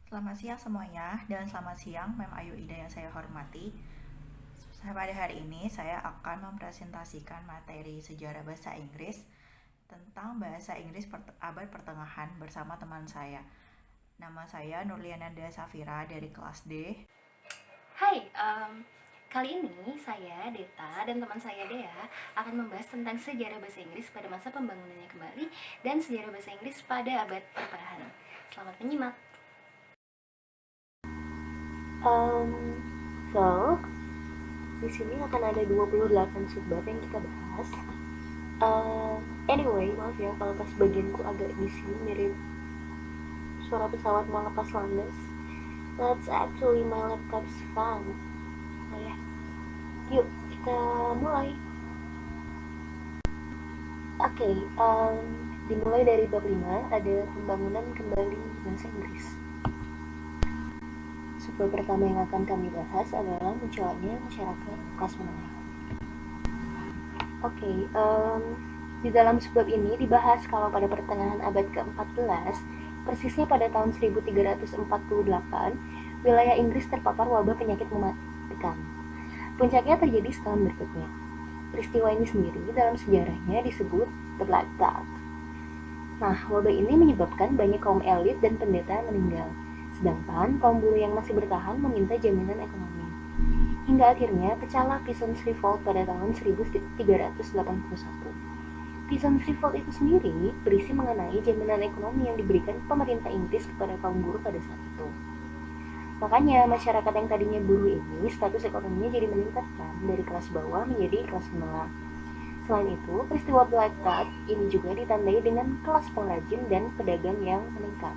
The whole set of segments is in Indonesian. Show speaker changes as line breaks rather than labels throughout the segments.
Selamat siang semuanya, dan selamat siang Mem Ayu Ida yang saya hormati. Pada hari ini saya akan mempresentasikan materi sejarah bahasa Inggris tentang bahasa Inggris abad pertengahan bersama teman saya. Nama saya Nurliana Nanda Safira dari kelas D.
Hai, kali ini saya, Deta, dan teman saya Dea akan membahas tentang sejarah bahasa Inggris pada masa pembangunannya kembali dan sejarah bahasa Inggris pada abad pertengahan. Selamat menyimak. Um, so, di sini akan ada 28 subbab yang kita bahas. Anyway, maaf ya kalau pas bagianku agak di sini mirip suara pesawat mau lepas landas. That's actually my laptop's fan. Oh ya, yuk kita mulai. Oke, dimulai dari bab 5, ada pembangunan kembali bahasa Inggris. Subbab pertama yang akan kami bahas adalah munculnya masyarakat kelas menengah. Oke, di dalam subbab ini dibahas kalau pada pertengahan abad ke-14, persisnya pada tahun 1348, wilayah Inggris terpapar wabah penyakit mematikan. Puncaknya terjadi setahun berikutnya. Peristiwa ini sendiri dalam sejarahnya disebut The Black Death. Nah, wabah ini menyebabkan banyak kaum elit dan pendeta meninggal, sedangkan kaum buruh yang masih bertahan meminta jaminan ekonomi. Hingga akhirnya pecahlah Pison's Revolt pada tahun 1381. Pison's Revolt itu sendiri berisi mengenai jaminan ekonomi yang diberikan pemerintah Inggris kepada kaum buruh pada saat itu. Makanya masyarakat yang tadinya buruh ini status ekonominya jadi meningkatkan dari kelas bawah menjadi kelas menengah. Selain itu, peristiwa Black Death ini juga ditandai dengan kelas pengrajin dan pedagang yang meningkat.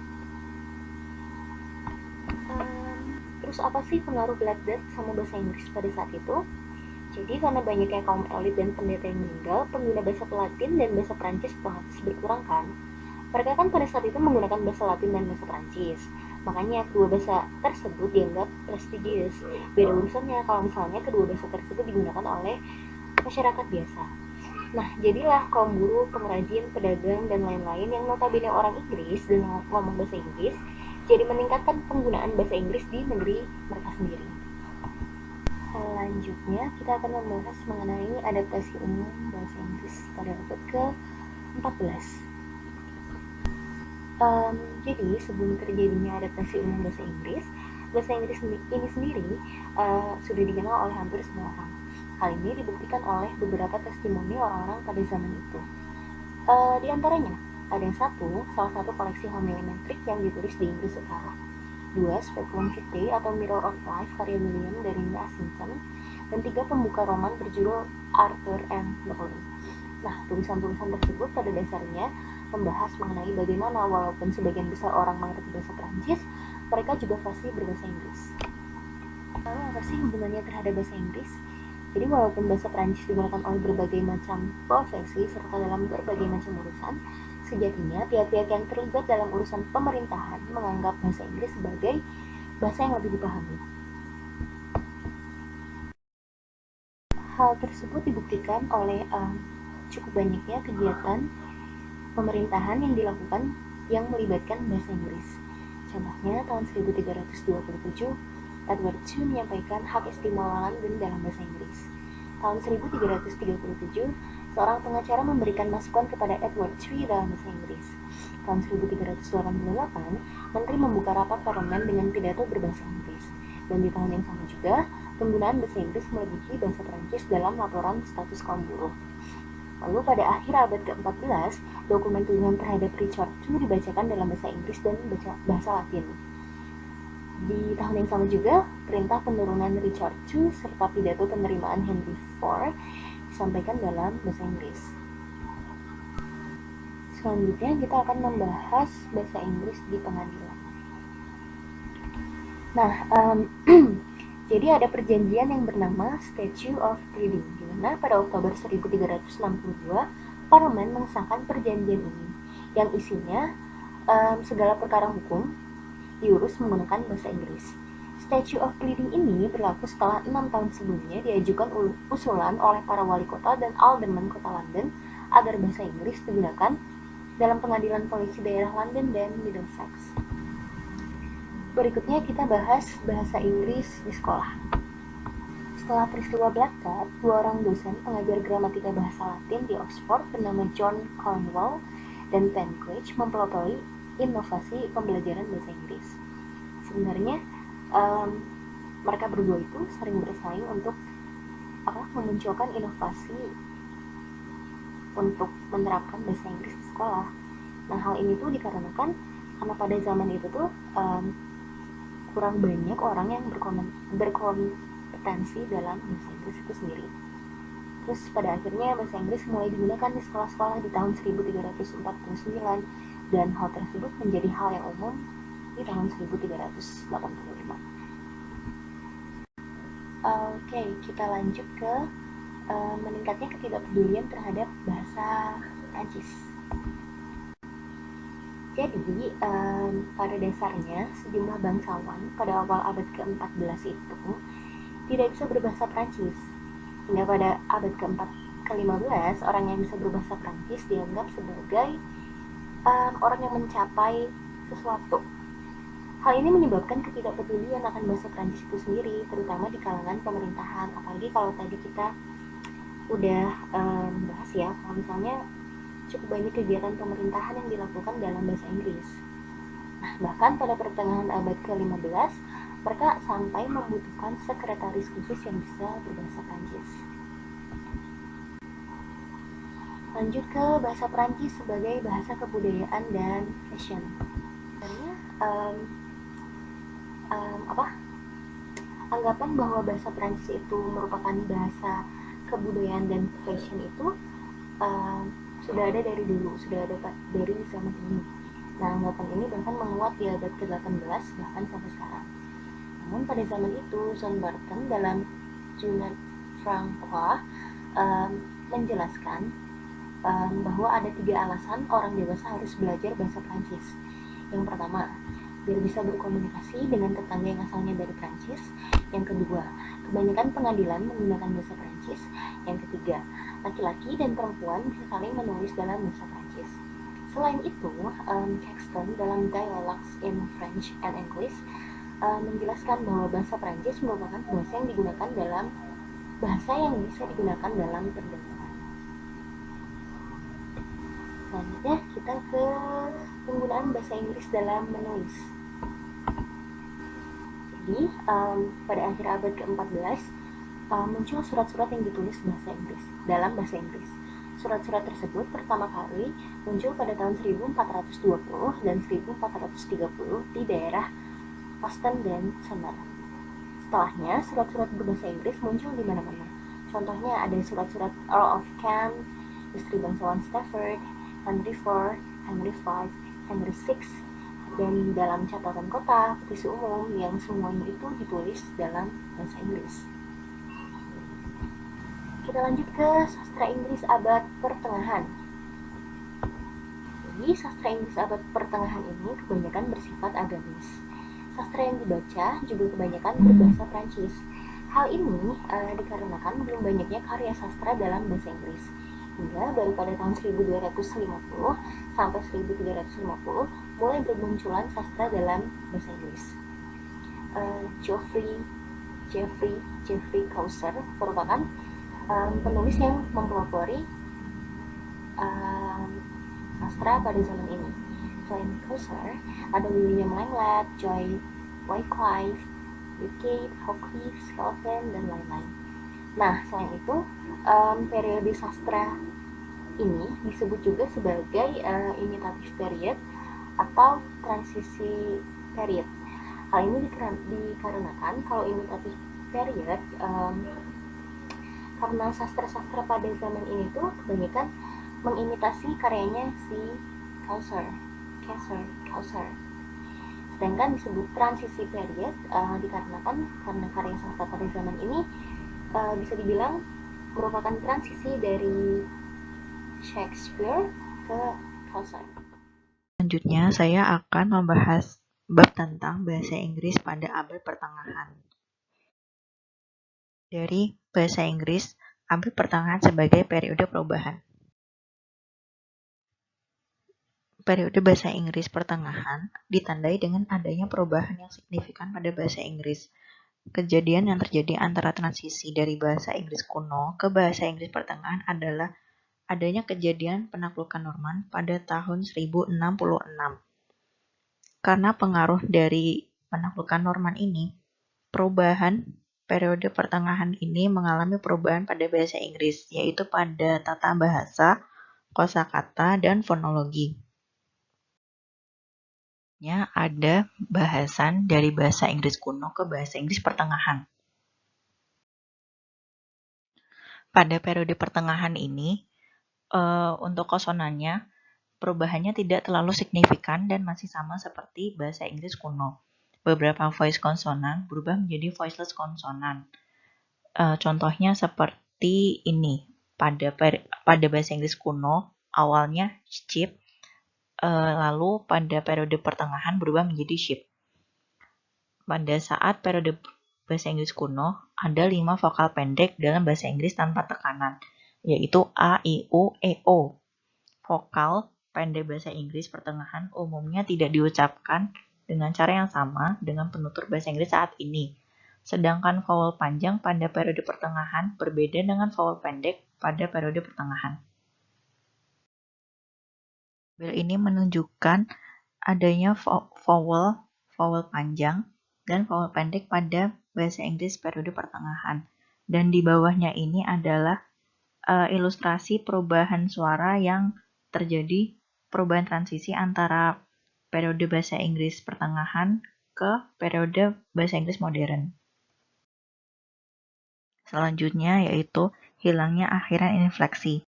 Terus apa sih pengaruh Black Death sama bahasa Inggris pada saat itu? Jadi karena banyaknya kaum elit dan pendeta yang meninggal, pengguna bahasa Latin dan bahasa Prancis otomatis berkurang kan? Mereka kan pada saat itu menggunakan bahasa Latin dan bahasa Prancis. Makanya kedua bahasa tersebut dianggap prestigious. Beda urusannya kalau misalnya kedua bahasa tersebut digunakan oleh masyarakat biasa. Nah, jadilah kaum buruh, pengrajin, pedagang, dan lain-lain yang notabene orang Inggris dan ngomong bahasa Inggris, jadi meningkatkan penggunaan bahasa Inggris di negeri mereka sendiri. Selanjutnya, kita akan membahas mengenai adaptasi umum bahasa Inggris pada abad ke-14. Jadi, sebelum terjadinya adaptasi umum bahasa Inggris ini sendiri sudah dikenal oleh hampir semua orang. Hal ini dibuktikan oleh beberapa testimoni orang-orang pada zaman itu. Di antaranya, ada yang salah satu koleksi homilemetrik yang ditulis di Inggris Utara. 2. Speculum Vitae atau Mirror of Life karya William dari Assington. Dan 3. Pembuka roman berjudul Arthur M. Burley. Nah, tulisan-tulisan tersebut pada dasarnya membahas mengenai bagaimana walaupun sebagian besar orang mengerti bahasa Prancis, mereka juga fasih berbahasa Inggris. Lalu apa sih hubungannya terhadap bahasa Inggris? Jadi walaupun bahasa Prancis digunakan oleh berbagai macam profesi serta dalam berbagai macam urusan, sejatinya pihak-pihak yang terlibat dalam urusan pemerintahan menganggap bahasa Inggris sebagai bahasa yang lebih dipahami. Hal tersebut dibuktikan oleh cukup banyaknya kegiatan pemerintahan yang dilakukan yang melibatkan bahasa Inggris. Contohnya tahun 1327, Edward II menyampaikan hak istimewa London dalam bahasa Inggris. Tahun 1337, seorang pengacara memberikan masukan kepada Edward III dalam bahasa Inggris. Tahun 1388, Menteri membuka rapat parlemen dengan pidato berbahasa Inggris. Dan di tahun yang sama juga, penggunaan bahasa Inggris melebihi bahasa Prancis dalam laporan status kaum buruh. Lalu pada akhir abad ke-14, dokumen tuduhan terhadap Richard II dibacakan dalam bahasa Inggris dan bahasa Latin. Di tahun yang sama juga, perintah penurunan Richard II serta pidato penerimaan Henry IV disampaikan dalam bahasa Inggris. Selanjutnya kita akan membahas bahasa Inggris di pengadilan. Nah, jadi ada perjanjian yang bernama Statute of Freedom, di mana pada Oktober 1362 Parlemen mengesahkan perjanjian ini, yang isinya segala perkara hukum diurus menggunakan bahasa Inggris. Statute of Pleading ini berlaku setelah 6 tahun sebelumnya diajukan usulan oleh para wali kota dan alderman kota London agar bahasa Inggris digunakan dalam pengadilan polisi daerah London dan Middlesex. Berikutnya kita bahas bahasa Inggris di sekolah. Setelah peristiwa Black Cat, dua orang dosen pengajar gramatika bahasa Latin di Oxford bernama John Cornwell dan Penkridge mempelopori inovasi pembelajaran bahasa Inggris. Sebenarnya um, mereka berdua itu sering bersaing untuk memunculkan inovasi untuk menerapkan bahasa Inggris di sekolah. Nah, hal ini tuh dikarenakan karena pada zaman itu tuh kurang banyak orang yang berkompetensi dalam bahasa Inggris itu sendiri. Terus pada akhirnya bahasa Inggris mulai digunakan di sekolah-sekolah di tahun 1349 dan hal tersebut menjadi hal yang umum di tahun 1385. Oke, kita lanjut ke meningkatnya ketidakpedulian terhadap bahasa Prancis. Jadi, pada dasarnya sejumlah bangsawan pada awal abad ke-14 itu tidak bisa berbahasa Prancis. Hingga pada abad ke-15, orang yang bisa berbahasa Prancis dianggap sebagai orang yang mencapai sesuatu. Hal ini menyebabkan ketidakpedulian akan bahasa Prancis itu sendiri, terutama di kalangan pemerintahan. Apalagi kalau tadi kita udah bahas ya, kalau misalnya cukup banyak kegiatan pemerintahan yang dilakukan dalam bahasa Inggris. Nah, bahkan pada pertengahan abad ke-15, mereka sampai membutuhkan sekretaris khusus yang bisa berbahasa Prancis. Lanjut ke bahasa Prancis sebagai bahasa kebudayaan dan fashion. Sebenarnya um, apa anggapan bahwa bahasa Prancis itu merupakan bahasa kebudayaan dan fashion itu um, sudah ada dari dulu, sudah ada dari zaman ini. Nah, anggapan ini bahkan menguat di abad ke-18 bahkan sampai sekarang. Namun pada zaman itu, John Barton dalam Journal Francois menjelaskan bahwa ada 3 alasan orang dewasa harus belajar bahasa Prancis. Yang pertama, biar bisa berkomunikasi dengan tetangga yang asalnya dari Prancis. Yang kedua, kebanyakan pengadilan menggunakan bahasa Prancis. Yang ketiga, laki-laki dan perempuan bisa saling menulis dalam bahasa Prancis. Selain itu, Caxton dalam Dialogues in French and English menjelaskan bahwa bahasa Prancis merupakan bahasa yang digunakan dalam bahasa yang bisa digunakan dalam perdagangan. Selanjutnya kita ke penggunaan bahasa Inggris dalam menulis. Jadi pada akhir abad ke-14 muncul surat-surat yang ditulis dalam bahasa Inggris. Surat-surat tersebut pertama kali muncul pada tahun 1420 dan 1430 di daerah Boston dan Sumner. Setelahnya, surat-surat berbahasa Inggris muncul di mana-mana. Contohnya ada surat-surat Earl of Kent, istri bangsawan Stafford, Henry IV, Henry V, Henry VI, dan dalam catatan kota, petisi umum yang semuanya itu ditulis dalam bahasa Inggris. Kita lanjut ke sastra Inggris abad pertengahan. Jadi, sastra Inggris abad pertengahan ini kebanyakan bersifat agamis. Sastra yang dibaca juga kebanyakan berbahasa Prancis. Hal ini dikarenakan belum banyaknya karya sastra dalam bahasa Inggris. Hingga baru pada tahun 1250 sampai 1350 mulai bermunculan sastra dalam bahasa Inggris. Geoffrey Chaucer merupakan penulis yang mempelopori sastra pada zaman ini. Selain Chaucer, ada William Langlet, Joy Wycliffe, Beckett, Hawthorne, Skelton, dan lain-lain. Nah, selain itu, periode sastra ini disebut juga sebagai imitative period atau transisi period. Hal ini dikarenakan kalau imitative period karena sastra-sastra pada zaman ini tuh kebanyakan mengimitasi karyanya si Chaucer. Sedangkan disebut transisi period dikarenakan karena karya sastra pada zaman ini bisa dibilang merupakan transisi dari Shakespeare ke Chaucer.
Selanjutnya, saya akan membahas bab tentang bahasa Inggris pada abad pertengahan. Dari bahasa Inggris, abad pertengahan sebagai periode perubahan. Periode bahasa Inggris pertengahan ditandai dengan adanya perubahan yang signifikan pada bahasa Inggris. Kejadian yang terjadi antara transisi dari bahasa Inggris kuno ke bahasa Inggris pertengahan adalah adanya kejadian penaklukan Norman pada tahun 1066. Karena pengaruh dari penaklukan Norman ini, perubahan periode pertengahan ini mengalami perubahan pada bahasa Inggris, yaitu pada tata bahasa, kosakata, dan fonologi. Ada bahasan dari bahasa Inggris kuno ke bahasa Inggris pertengahan. Pada periode pertengahan ini, untuk konsonannya, perubahannya tidak terlalu signifikan dan masih sama seperti bahasa Inggris kuno. Beberapa voice konsonan berubah menjadi voiceless konsonan. Contohnya seperti ini. Pada bahasa Inggris kuno, awalnya sheep, lalu pada periode pertengahan berubah menjadi sheep. Pada saat periode bahasa Inggris kuno, ada 5 vokal pendek dalam bahasa Inggris tanpa tekanan, yaitu A, I, U, E, O. Vokal pendek bahasa Inggris pertengahan umumnya tidak diucapkan dengan cara yang sama dengan penutur bahasa Inggris saat ini. Sedangkan vowel panjang pada periode pertengahan berbeda dengan vowel pendek pada periode pertengahan. Tabel ini menunjukkan adanya vowel panjang dan vowel pendek pada bahasa Inggris periode pertengahan. Dan di bawahnya ini adalah ilustrasi perubahan suara yang terjadi, perubahan transisi antara periode bahasa Inggris pertengahan ke periode bahasa Inggris modern. Selanjutnya yaitu hilangnya akhiran infleksi.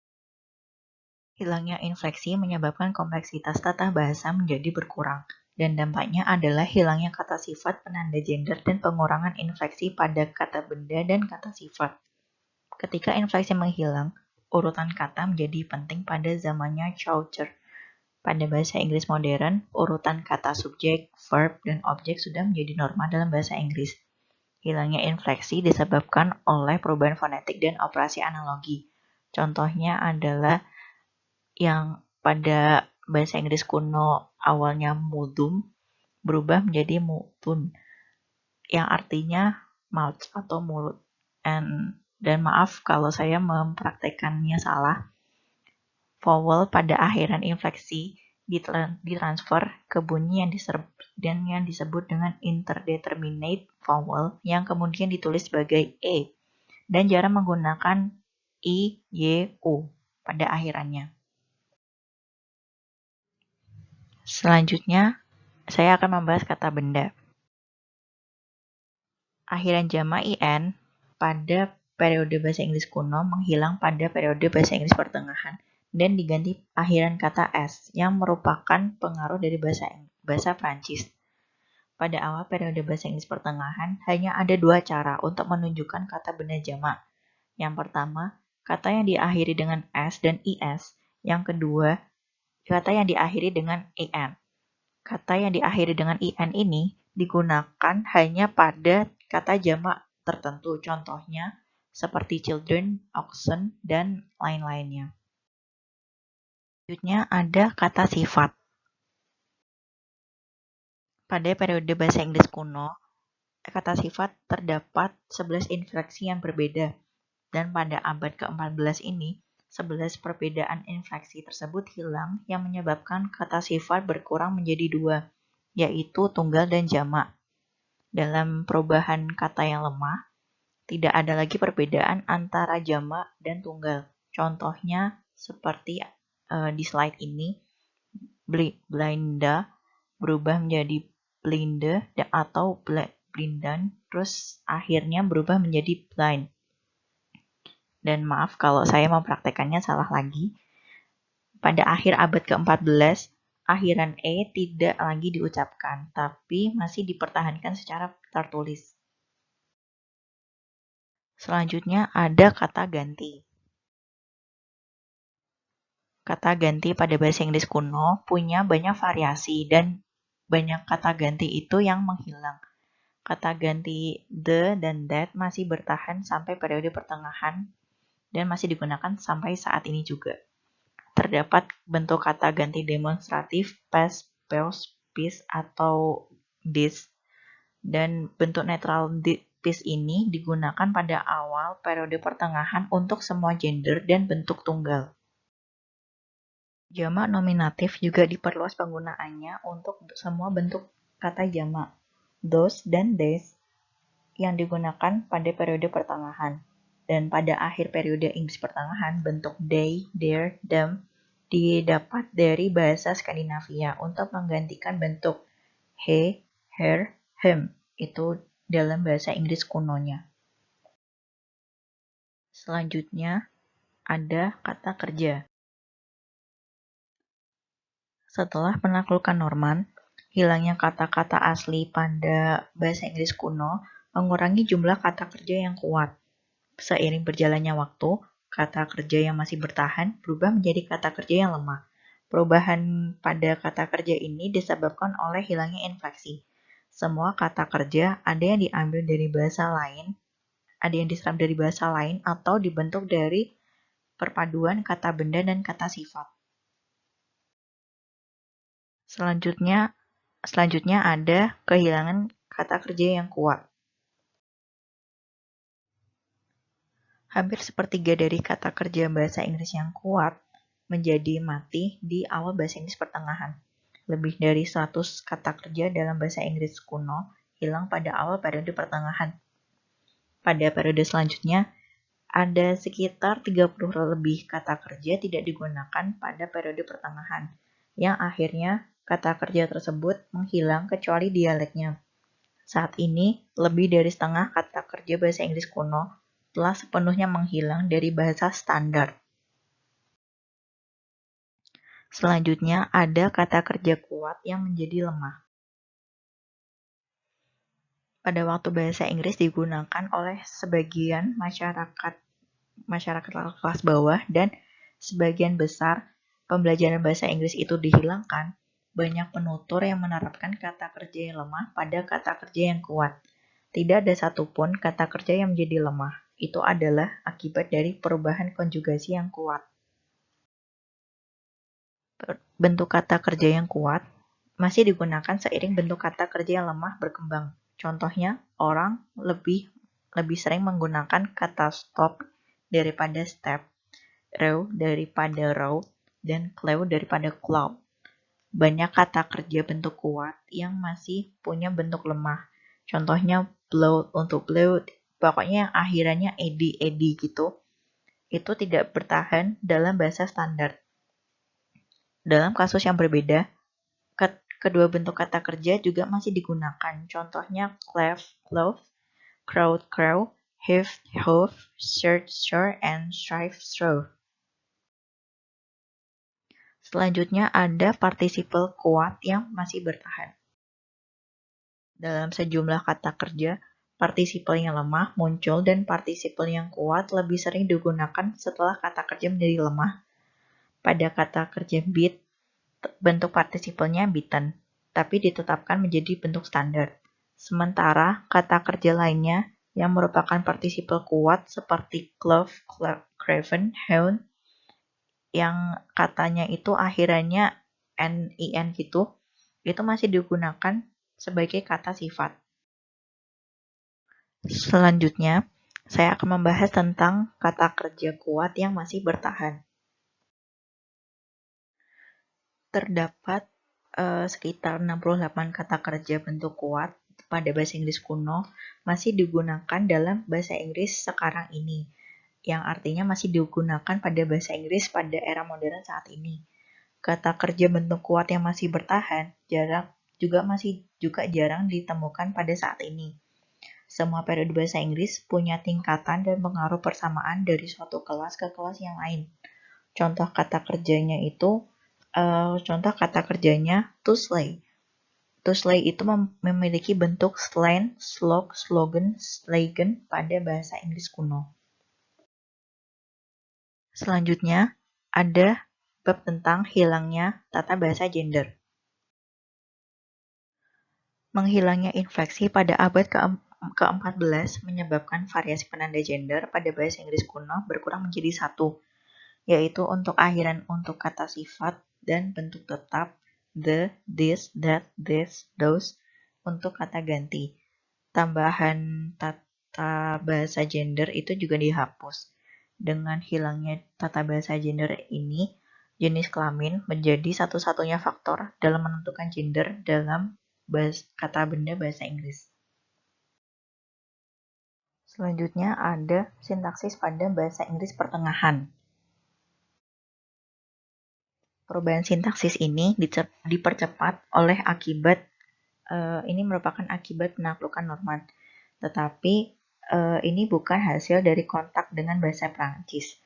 Hilangnya infleksi menyebabkan kompleksitas tata bahasa menjadi berkurang, dan dampaknya adalah hilangnya kata sifat penanda gender dan pengurangan infleksi pada kata benda dan kata sifat. Ketika infleksi menghilang, urutan kata menjadi penting pada zamannya Chaucer. Pada bahasa Inggris modern, urutan kata subjek, verb, dan objek sudah menjadi norma dalam bahasa Inggris. Hilangnya infleksi disebabkan oleh perubahan fonetik dan operasi analogi. Contohnya adalah yang pada bahasa Inggris kuno awalnya mudum berubah menjadi mutun, yang artinya mouth atau mulut. Dan maaf kalau saya mempraktekannya salah. Vowel pada akhiran infleksi ditransfer ke bunyi yang disebut dengan interdeterminate vowel yang kemudian ditulis sebagai E dan jarang menggunakan I, Y, U pada akhirannya. Selanjutnya, saya akan membahas kata benda. Akhiran jamak IN pada periode bahasa Inggris kuno menghilang pada periode bahasa Inggris pertengahan dan diganti akhiran kata S yang merupakan pengaruh dari bahasa Prancis. Pada awal periode bahasa Inggris pertengahan, hanya ada 2 cara untuk menunjukkan kata benda jamak. Yang pertama, kata yang diakhiri dengan S dan IS. Yang kedua, kata yang diakhiri dengan EN. Kata yang diakhiri dengan IN ini digunakan hanya pada kata jamak tertentu, contohnya seperti children, oxen, dan lain-lainnya. Selanjutnya ada kata sifat. Pada periode bahasa Inggris kuno, kata sifat terdapat 11 infleksi yang berbeda, dan pada abad ke-14 ini, 11 perbedaan infleksi tersebut hilang yang menyebabkan kata sifat berkurang menjadi 2, yaitu tunggal dan jamak. Dalam perubahan kata yang lemah, tidak ada lagi perbedaan antara jamak dan tunggal. Contohnya seperti di slide ini, blinda berubah menjadi blinde atau blindan, terus akhirnya berubah menjadi blind. Dan maaf kalau saya mempraktekannya salah lagi. Pada akhir abad ke-14, akhiran E tidak lagi diucapkan, tapi masih dipertahankan secara tertulis. Selanjutnya ada kata ganti. Kata ganti pada bahasa Inggris kuno punya banyak variasi dan banyak kata ganti itu yang menghilang. Kata ganti the dan that masih bertahan sampai periode pertengahan dan masih digunakan sampai saat ini juga. terdapat bentuk kata ganti demonstratif, past, past, past, atau this. Dan bentuk netral this ini digunakan pada awal periode pertengahan untuk semua gender dan bentuk tunggal. Jamak nominatif juga diperluas penggunaannya untuk semua bentuk kata jamak, those dan these, yang digunakan pada periode pertengahan. Dan pada akhir periode Inggris pertengahan, bentuk they, their, them didapat dari bahasa Skandinavia untuk menggantikan bentuk he, her, him, itu dalam bahasa Inggris kunonya. Selanjutnya, ada kata kerja. Setelah penaklukan Norman, hilangnya kata-kata asli pada bahasa Inggris kuno mengurangi jumlah kata kerja yang kuat. Seiring berjalannya waktu, kata kerja yang masih bertahan berubah menjadi kata kerja yang lemah. Perubahan pada kata kerja ini disebabkan oleh hilangnya infleksi. Semua kata kerja ada yang diambil dari bahasa lain, ada yang diserap dari bahasa lain, atau dibentuk dari perpaduan kata benda dan kata sifat. Selanjutnya ada kehilangan kata kerja yang kuat. Hampir sepertiga dari kata kerja bahasa Inggris yang kuat menjadi mati di awal bahasa Inggris pertengahan. Lebih dari 100 kata kerja dalam bahasa Inggris kuno hilang pada awal periode pertengahan. Pada periode selanjutnya, ada sekitar 30 lebih kata kerja tidak digunakan pada periode pertengahan, yang akhirnya kata kerja tersebut menghilang kecuali dialeknya. Saat ini, lebih dari setengah kata kerja bahasa Inggris kuno telah sepenuhnya menghilang dari bahasa standar. Selanjutnya, ada kata kerja kuat yang menjadi lemah. Pada waktu bahasa Inggris digunakan oleh sebagian masyarakat kelas bawah dan sebagian besar pembelajaran bahasa Inggris itu dihilangkan, banyak penutur yang menerapkan kata kerja yang lemah pada kata kerja yang kuat. Tidak ada satupun kata kerja yang menjadi lemah. Itu adalah akibat dari perubahan konjugasi yang kuat. Bentuk kata kerja yang kuat masih digunakan seiring bentuk kata kerja yang lemah berkembang. Contohnya, orang lebih sering menggunakan kata stop daripada step, row daripada row, dan cloud daripada cloud. Banyak kata kerja bentuk kuat yang masih punya bentuk lemah. Contohnya blow untuk blow, pokoknya yang akhirannya ed gitu. Itu tidak bertahan dalam bahasa standar. Dalam kasus yang berbeda, kedua bentuk kata kerja juga masih digunakan. Contohnya cleft, clove, crowd, crow, heave, hove, shirt, shore, and strive, strive. Selanjutnya ada partisipal kuat yang masih bertahan. Dalam sejumlah kata kerja, partisipal yang lemah muncul dan partisipal yang kuat lebih sering digunakan setelah kata kerja menjadi lemah. Pada kata kerja beat, bentuk partisipalnya beaten, tapi ditetapkan menjadi bentuk standar. Sementara kata kerja lainnya yang merupakan partisipal kuat seperti clove, craven, hound, yang katanya itu akhirannya nen gitu, itu masih digunakan sebagai kata sifat. Selanjutnya, saya akan membahas tentang kata kerja kuat yang masih bertahan. Terdapat sekitar 68 kata kerja bentuk kuat pada bahasa Inggris kuno masih digunakan dalam bahasa Inggris sekarang ini, yang artinya masih digunakan pada bahasa Inggris pada era modern saat ini. Kata kerja bentuk kuat yang masih bertahan masih jarang ditemukan pada saat ini. Semua periode bahasa Inggris punya tingkatan dan pengaruh persamaan dari suatu kelas ke kelas yang lain. Contoh kata kerjanya to slay. To slay itu memiliki bentuk slang, slog, slogan, slogan pada bahasa Inggris kuno. Selanjutnya, ada bab tentang hilangnya tata bahasa gender. Menghilangnya infleksi pada abad ke-14 menyebabkan variasi penanda gender pada bahasa Inggris kuno berkurang menjadi 1. yaitu untuk akhiran untuk kata sifat dan bentuk tetap the, this, that, this, those untuk kata ganti. Tambahan tata bahasa gender itu juga dihapus. Dengan hilangnya tata bahasa gender ini, jenis kelamin menjadi satu-satunya faktor dalam menentukan gender dalam kata benda bahasa Inggris. Selanjutnya ada sintaksis pada bahasa Inggris pertengahan. Perubahan sintaksis ini dipercepat oleh ini merupakan akibat penaklukan Norman. Tetapi ini bukan hasil dari kontak dengan bahasa Prancis.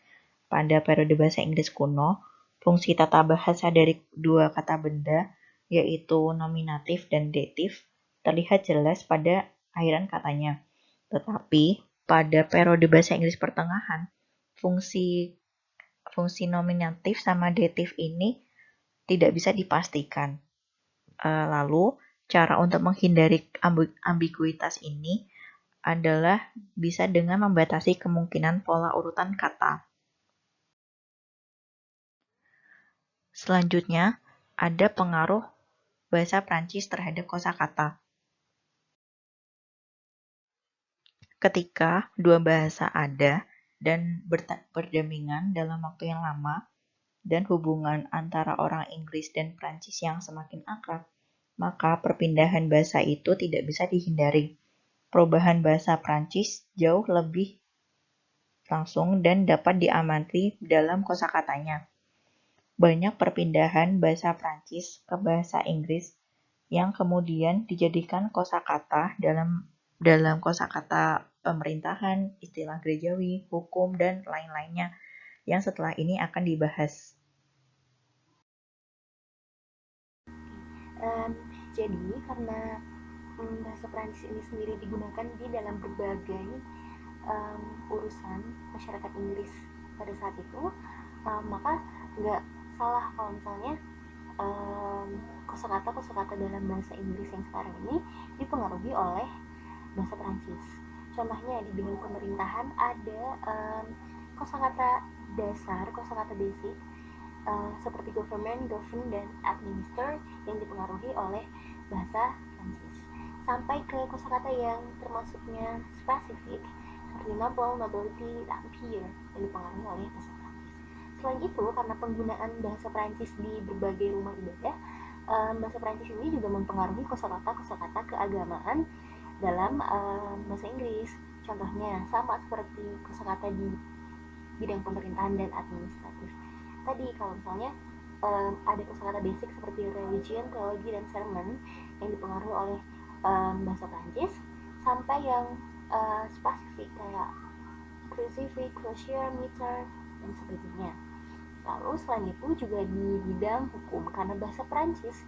Pada periode bahasa Inggris kuno, fungsi tata bahasa dari dua kata benda, yaitu nominatif dan datif, terlihat jelas pada akhiran katanya. Tetapi pada periode bahasa Inggris pertengahan, fungsi nominatif sama datif ini tidak bisa dipastikan. Lalu, cara untuk menghindari ambiguitas ini adalah bisa dengan membatasi kemungkinan pola urutan kata. Selanjutnya, ada pengaruh bahasa Prancis terhadap kosakata. Ketika dua bahasa ada dan berdampingan dalam waktu yang lama, dan hubungan antara orang Inggris dan Prancis yang semakin akrab, maka perpindahan bahasa itu tidak bisa dihindari. Perubahan bahasa Prancis jauh lebih langsung dan dapat diamati dalam kosakatanya. Banyak perpindahan bahasa Prancis ke bahasa Inggris yang kemudian dijadikan kosakata dalam kosakata pemerintahan, istilah gerejawi, hukum, dan lain-lainnya yang setelah ini akan dibahas.
Jadi karena bahasa Prancis ini sendiri digunakan di dalam berbagai urusan masyarakat Inggris pada saat itu, maka nggak salah kalau misalnya kosakata dalam bahasa Inggris yang sekarang ini dipengaruhi oleh bahasa Prancis. Contohnya di bidang pemerintahan ada kosakata dasar, kosakata basic seperti government, govern, dan administer yang dipengaruhi oleh bahasa Prancis. Sampai ke kosakata yang termasuknya spesifik seperti noble, nobility, dan peer yang dipengaruhi oleh bahasa Prancis. Selain itu, karena penggunaan bahasa Prancis di berbagai rumah ibadah, bahasa Prancis ini juga mempengaruhi kosakata keagamaan dalam bahasa Inggris. Contohnya sama seperti kosakata di bidang pemerintahan dan administratif. Tadi kalau misalnya ada kosakata basic seperti religion, teologi, dan sermon yang dipengaruhi oleh bahasa Prancis, sampai yang spesifik kayak crucifix, crosier, meter, dan sebagainya. Lalu selain itu juga di bidang hukum, karena bahasa Prancis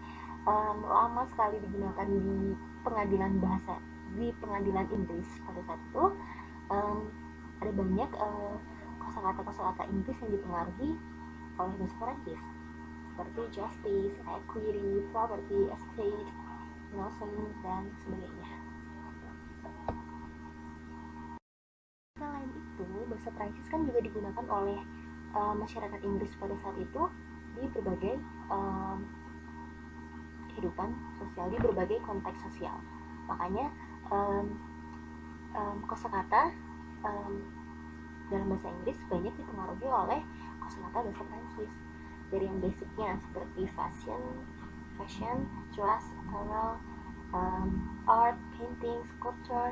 lama sekali digunakan di pengadilan Inggris pada saat itu, ada banyak kosakata Inggris yang dipengaruhi oleh bahasa Prancis seperti justice, equity, property, estate, notion, dan sebagainya. Selain itu, bahasa Prancis kan juga digunakan oleh masyarakat Inggris pada saat itu di berbagai kehidupan sosial, di berbagai konteks sosial. Makanya kosakata dalam bahasa Inggris banyak dipengaruhi oleh kosakata bahasa Prancis, dari yang basicnya seperti fashion, dress, apparel, art, painting, sculpture,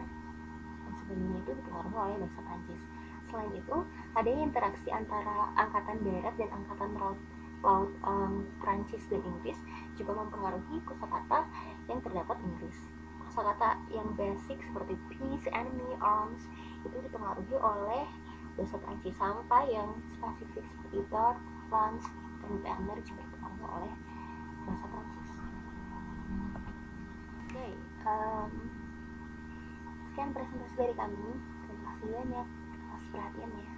dan sebagainya itu dipengaruhi oleh bahasa Prancis. Selain itu, adanya interaksi antara angkatan darat dan angkatan laut Prancis dan Inggris juga mempengaruhi kosakata yang terdapat Inggris. Kosakata yang basic seperti peace, enemy, arms itu dipengaruhi oleh bahasa Prancis, sampai yang spesifik seperti dark, plants, dan banner juga dipengaruhi oleh bahasa Prancis. Oke, sekian presentasi dari kami. Terima kasih banyak atas perhatiannya.